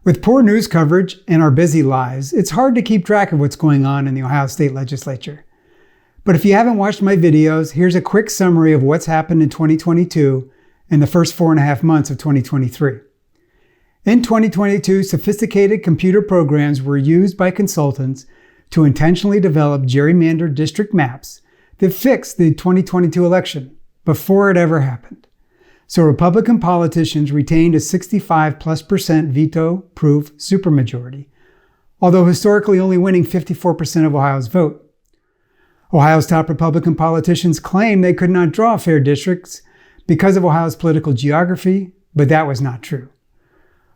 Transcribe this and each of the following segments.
With poor news coverage and our busy lives, it's hard to keep track of what's going on in the Ohio State Legislature. But if you haven't watched my videos, here's a quick summary of what's happened in 2022 and the first 4.5 months of 2023. In 2022, sophisticated computer programs were used by consultants to intentionally develop gerrymandered district maps that fixed the 2022 election before it ever happened. So Republican politicians retained a 65+% veto-proof supermajority, although historically only winning 54% of Ohio's vote. Ohio's top Republican politicians claimed they could not draw fair districts because of Ohio's political geography, but that was not true.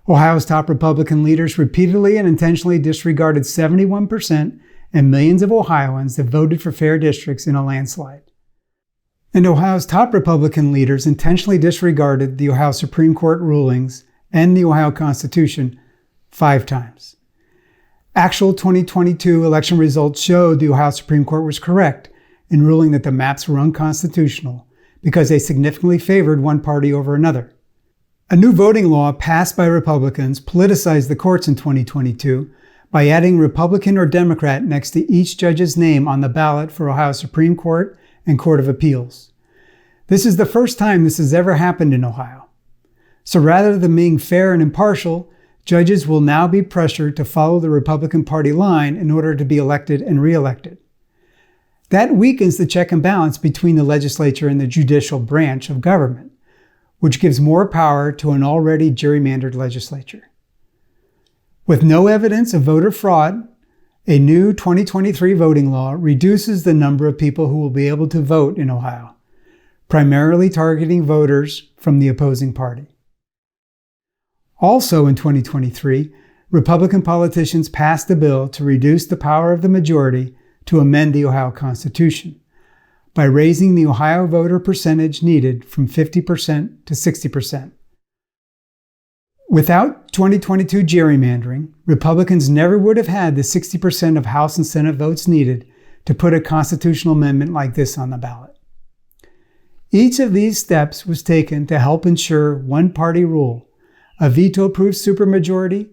Ohio's top Republican leaders repeatedly and intentionally disregarded 71% and millions of Ohioans that voted for fair districts in a landslide. And Ohio's top Republican leaders intentionally disregarded the Ohio Supreme Court rulings and the Ohio Constitution 5 times. Actual 2022 election results showed the Ohio Supreme Court was correct in ruling that the maps were unconstitutional because they significantly favored one party over another. A new voting law passed by Republicans politicized the courts in 2022 by adding Republican or Democrat next to each judge's name on the ballot for Ohio Supreme Court and Court of Appeals. This is the first time this has ever happened in Ohio. So rather than being fair and impartial, judges will now be pressured to follow the Republican Party line in order to be elected and reelected. That weakens the check and balance between the legislature and the judicial branch of government, which gives more power to an already gerrymandered legislature. With no evidence of voter fraud, a new 2023 voting law reduces the number of people who will be able to vote in Ohio, primarily targeting voters from the opposing party. Also in 2023, Republican politicians passed a bill to reduce the power of the majority to amend the Ohio Constitution by raising the Ohio voter percentage needed from 50% to 60%. Without 2022 gerrymandering, Republicans never would have had the 60% of House and Senate votes needed to put a constitutional amendment like this on the ballot. Each of these steps was taken to help ensure one-party rule, a veto-proof supermajority,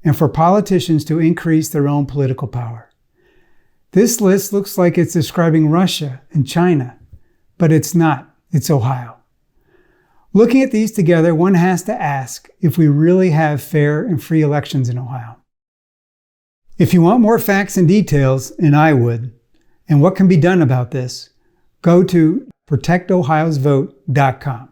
and for politicians to increase their own political power. This list looks like it's describing Russia and China, but it's not. It's Ohio. Looking at these together, one has to ask if we really have fair and free elections in Ohio. If you want more facts and details, and I would, and what can be done about this, go to protectohiosvote.com.